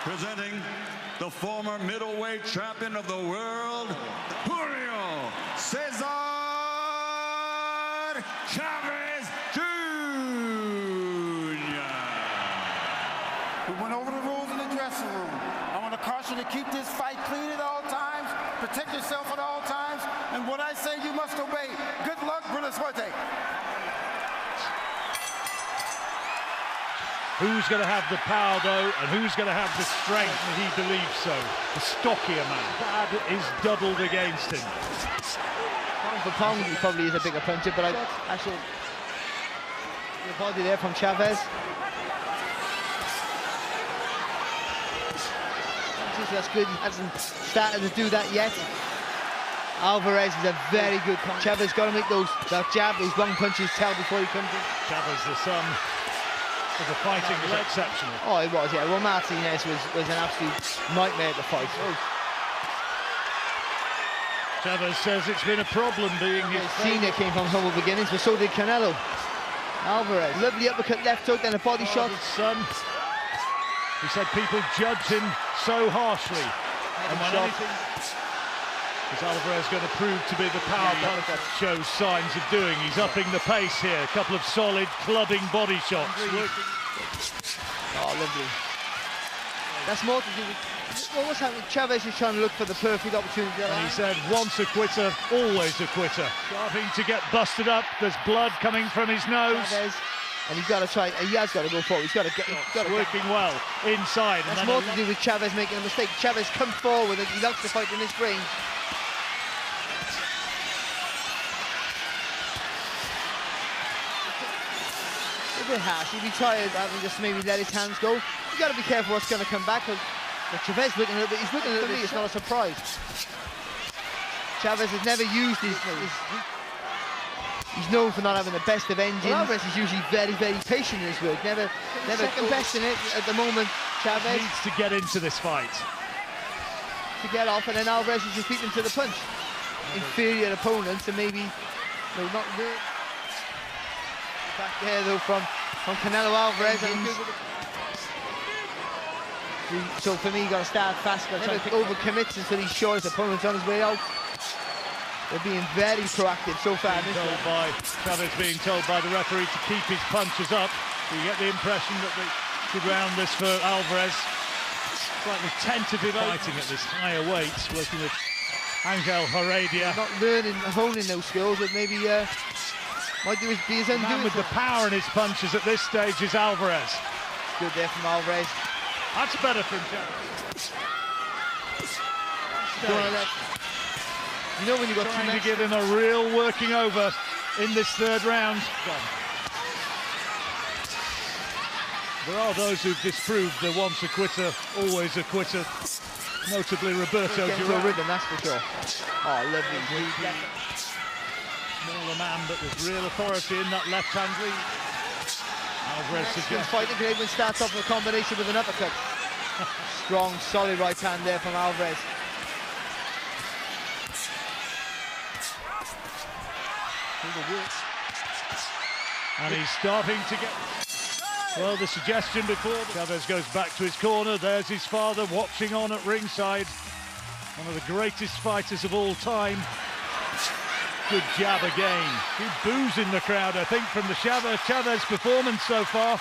Presenting the former middleweight champion of the world, Julio Cesar Chavez Jr. We went over the rules in the dressing room. I want to caution you to keep this fight clean at all times, protect yourself at all times, and what I say you must obey. Good luck, Bruno Suerte. Who's going to have the power, though, and who's going to have the strength? He believes so. The stockier man. That is doubled against him. Pound for pound, he probably is a bigger puncher, but actually, the body there from Chavez. That's good. He hasn't started to do that yet. Alvarez is a very good puncher. Chavez got to make that jab, those long punches tell before he comes in. Chavez, the son of the fighting, was exceptional. Oh, it was, yeah. Well, Martinez was an absolute nightmare to fight. Chavez says it's been a problem being his Senior came from humble beginnings, but so did Canelo. Alvarez, lovely uppercut, left hook, then a body shot. His son, he said people judge him so harshly. And when anything is Alvarez going to prove to be the power that shows signs of doing. He's upping the pace here. A couple of solid clubbing body shots. Oh, lovely. That's more to do with what's happening. Chavez is trying to look for the perfect opportunity. And he said, once a quitter, always a quitter. Starting to get busted up. There's blood coming from his nose. Chavez, and he's got to try. He has got to go forward. He's got to get. Working well inside. That's more to do with Chavez making a mistake. Chavez come forward and he likes to fight in this range. A bit harsh. He'd be tired having just maybe let his hands go. You got to be careful what's going to come back. But Chavez looking a little bit. He's looking a little bit. It's not a surprise. Chavez has never used his. He's known for not having the best of engines. Well, Alvarez is usually very, very patient in his work. Never second best in it at the moment. Chavez needs to get into this fight. To get off, and then Alvarez is just beating him to the punch. Inferior opponents, and maybe not really. Back there though from Canelo Alvarez. So for me, you got to start fast. Never overcommits until he's sure his opponent's on his way out. They're being very proactive so far. Chavez being told by the referee to keep his punches up. You get the impression that they should round this for Alvarez. Slightly tentative fighting at this higher weight, working with Angel Heredia. Not learning, honing those skills, but maybe might be his undoing. The man with the power in his punches at this stage is Alvarez. Good there from Alvarez. That's better from Chavez. You know when you got trying to give him a real working over in this third round. There are those who've disproved the once a quitter, always a quitter. Notably Roberto Duran. Rhythm, that's for sure. Oh, lovely. Smaller man, but with real authority in that left-hand lead. Alvarez suggests fighting can even start off with a combination with an uppercut. Strong, solid right hand there from Alvarez. And he's starting to get... Well, the suggestion before... Chavez goes back to his corner. There's his father watching on at ringside. One of the greatest fighters of all time. Good jab again. Few boos in the crowd, I think, from the Chavez performance so far.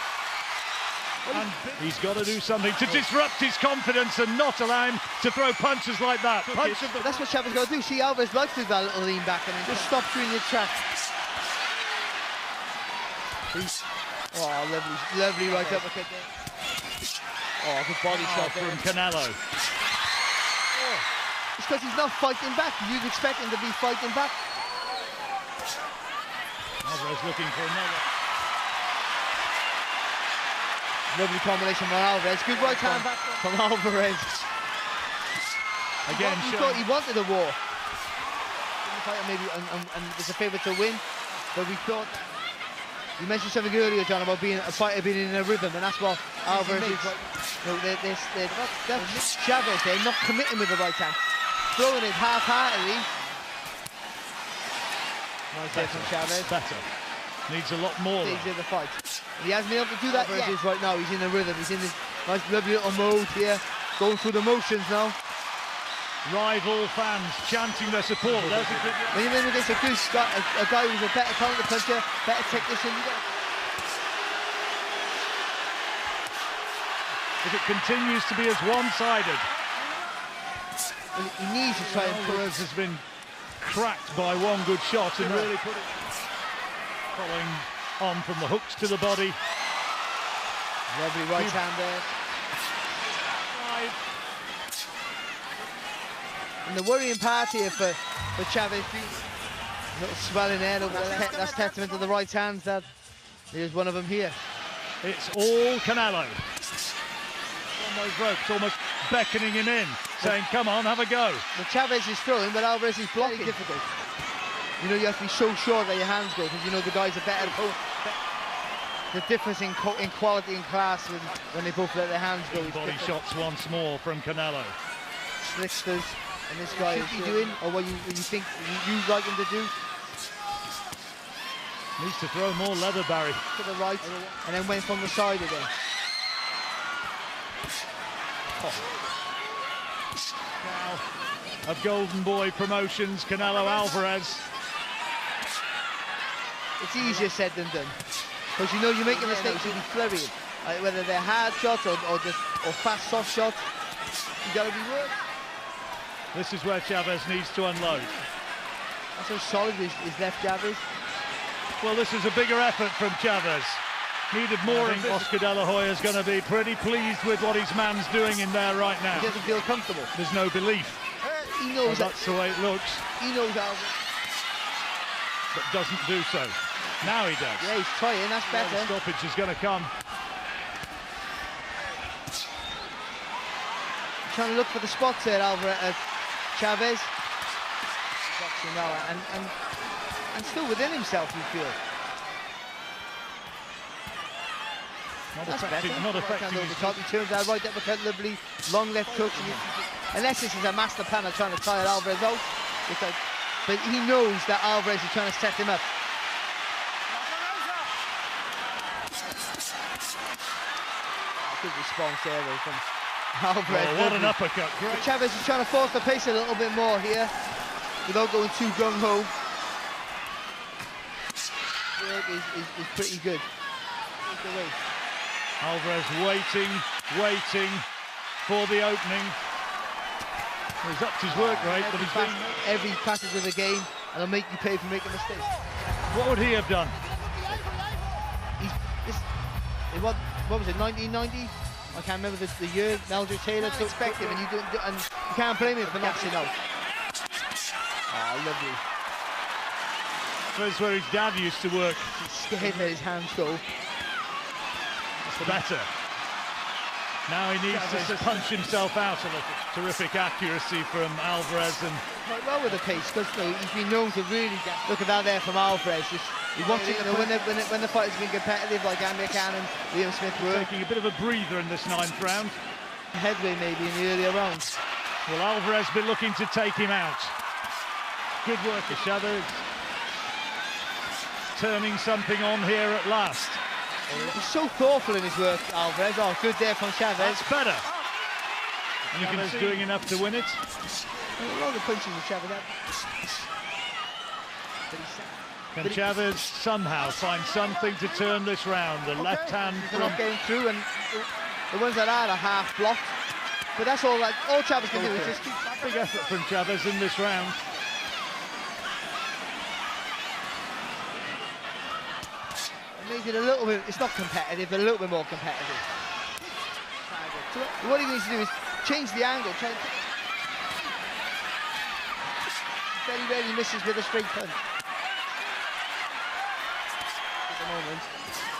And he's got to do something to disrupt his confidence and not allow him to throw punches like that. That's what Chavez got to do. See, Alvarez likes to do that little lean back and just stop you in your tracks. Oh, lovely right uppercut there. Oh, good body shot from Canelo. It's because he's not fighting back. You'd expect him to be fighting back. Alvarez looking for another. Lovely combination from Alvarez. Good right hand back from Alvarez. Again, he thought he wanted a war. Maybe and there's a favourite to win, but we thought. You mentioned something earlier, John, about being a fighter being in a rhythm, and that's what Alvarez is. That's Chavez. They're not committing with the right hand, throwing it half-heartedly. Nice there from Chavez. Better. Needs a lot more. Stage of the fight. He hasn't been able to do that yet. Right now, he's in the rhythm. He's in this nice, lovely little mode here, going through the motions now. Rival fans chanting their support. There's a good... When you're in against a guy who's a better counter puncher, better technician, if it continues to be as one-sided, he needs to try and put... Alvarez has been cracked by one good shot and really put it... Following on from the hooks to the body. Lovely right hand there. And the worrying part here for Chavez, a little swelling head over there. That's testament to the right hands. That here's one of them here. It's all Canelo. On those ropes, almost beckoning him in, saying, come on, have a go. Well, Chavez is throwing, but Alvarez is blocking. Very difficult. You know, you have to be so sure that your hands go, because you know the guys are better. The difference in quality and class when they both let their hands go. Body shots once more from Canelo. Slicksters, and this guy is doing, or what you think you'd like him to do. Needs to throw more leather, Barry. To the right, and then went from the side again. Now, of Golden Boy Promotions, Canelo Alvarez. It's easier said than done, because you know you make a mistake, you'll be flurrying. Whether they're hard shots or fast soft shots, you got to be worried. This is where Chavez needs to unload. That's how solid his left jab is. Well, this is a bigger effort from Chavez. Needed more. I think Oscar De La Hoya's going to be pretty pleased with what his man's doing in there right now. He doesn't feel comfortable. There's no belief. He knows that's the way it looks. He knows Alvarez, but doesn't do so. Now he does. Yeah, he's trying. That's better. The stoppage is going to come. Trying to look for the spots there, Chavez. Boxing now, and still within himself, you feel. Not affecting over the top. He turns out right uppercut, lovely long left hook. Unless this is a master plan of trying to tire Alvarez out, but he knows that Alvarez is trying to set him up. Good response there though from Alvarez. Oh, what an uppercut! Great. Chavez is trying to force the pace a little bit more here, without going too gung-ho. Work is pretty good. Alvarez waiting for the opening. He's upped his work rate, but he's been... Every passage of the game, and it'll make you pay for making mistakes. What would he have done? What was it, 1990? I can't remember the year. Melger Taylor took him, and you can't blame him for knocking out. Oh, lovely. That's where his dad used to work. He's scared that his hands go. That's better. Now he needs to punch himself out a little. Terrific accuracy from Alvarez, and quite well with the pace, because he's been known to really look at that there from Alvarez. Just watching, when the fight has been competitive, like Amir Khan and Liam Smith were taking a bit of a breather in this 9th round. Headway maybe in the earlier rounds. Well, Alvarez been looking to take him out. Good work for Chavez. Turning something on here at last. He's so thoughtful in his work, Alvarez. Oh, good there from Chavez. That's better. And you can see doing enough to win it. A lot of punches with Chavez. Can Chavez somehow find something to turn this round? The left hand from... not getting through, and the ones that are half blocked. But that's all Chavez can do is just keep... Big effort from Chavez in this round. Made it a little bit, it's not competitive, but a little bit more competitive. So what he needs to do is change the angle. Very rarely misses with a straight punch. At the moment.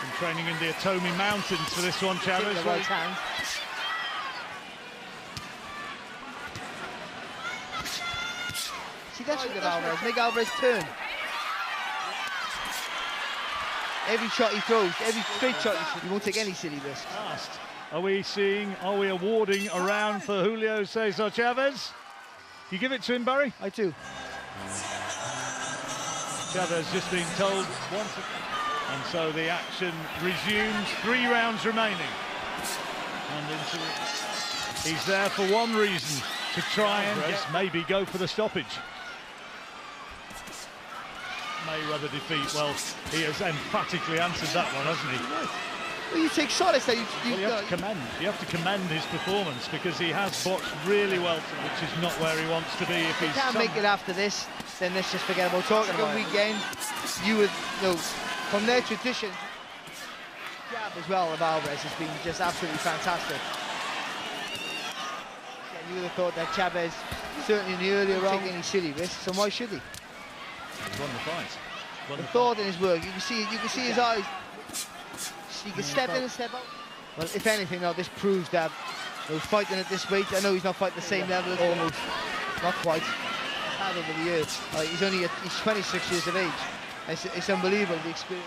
Been training in the Atomi Mountains for this one, Chavez. The right hand. See, that's what Alvarez. Make Alvarez turn. Every shot he throws, every straight shot he won't take any silly risks. Are we awarding a round for Julio Cesar Chavez? You give it to him, Barry? I do. Chavez just being told once again. And so the action resumes. 3 rounds remaining. And into it. He's there for one reason, to try and maybe go for the stoppage. Mayweather defeat, well, he has emphatically answered that one, hasn't he? Well, you take solace that you have to commend his performance, because he has boxed really well, which is not where he wants to be. If he can't make it after this, then let's just forget about talking about it. Weekend, you would know from their tradition, jab as well of Alvarez has been just absolutely fantastic. Yeah, you would have thought that Chavez, certainly in the earlier round, taking any silly risks, and why should he? He's won the fight. The thought in his work, you can see his eyes. He can step in and step out. Well, if anything, though, this proves that he's fighting at this weight. I know he's not fighting the same level as almost, not quite. He's had over the years. He's 26 years of age. It's unbelievable, the experience.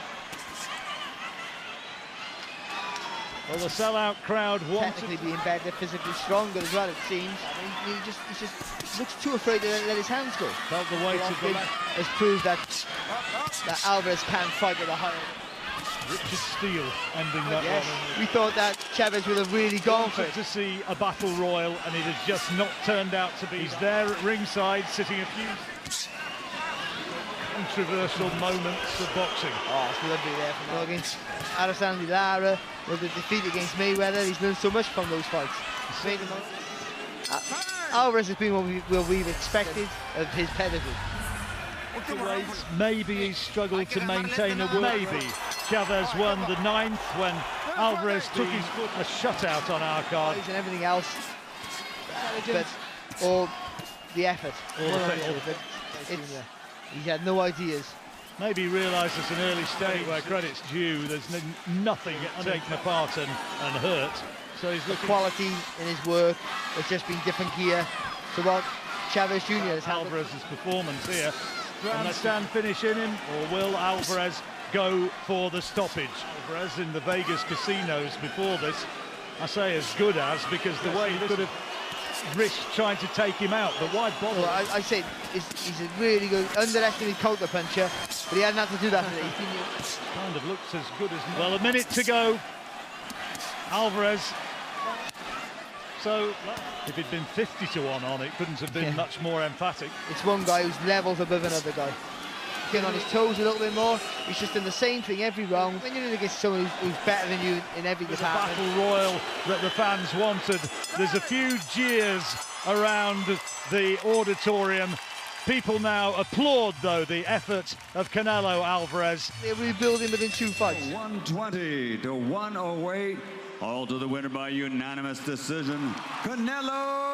Well, the sellout crowd wanted technically being better, physically stronger as well, it seems. I mean, he just looks too afraid to let his hands go. Felt the weight of the has proved that Alvarez can fight at a higher. Richard Steele ending that one. We thought that Chavez would have really gone for it. To see a battle royal, and it has just not turned out to be. He's there at ringside, sitting a few controversial moments of boxing. Oh, it's lovely there from him. Against Alessandro Lara, with the defeat against Mayweather, he's learned so much from those fights. Alvarez has been what we've expected of his pedigree. Maybe he's struggled to maintain a maybe. Chavez won the 9th when Alvarez took his foot, a shutout on our card. And everything else, but all the effort. He's had no ideas. Maybe he realised at an early stage where credit's due, there's nothing taken apart and hurt. So he's looking. The quality in his work has just been different gear to what Chavez Jr. has had. Alvarez's performance here. Grandstand finish in him, or will Alvarez go for the stoppage? Alvarez in the Vegas casinos before this, I say as good as, because the way he could have risked trying to take him out, but why bother? Well, I say he's a really good, underestimated counter puncher, but he hadn't had to do that today. Kind of looks as good as... Well, a minute to go. Alvarez. So, if it'd been 50 to 1 on, it couldn't have been much more emphatic. It's one guy who's levels above another guy. Getting on his toes a little bit more. He's just done the same thing every round. When you're in against someone who's better than you in every department. The battle royal that the fans wanted. There's a few jeers around the auditorium. People now applaud, though, the effort of Canelo Alvarez. They're rebuilding within 2 fights. 120 to 108. All to the winner by unanimous decision, Canelo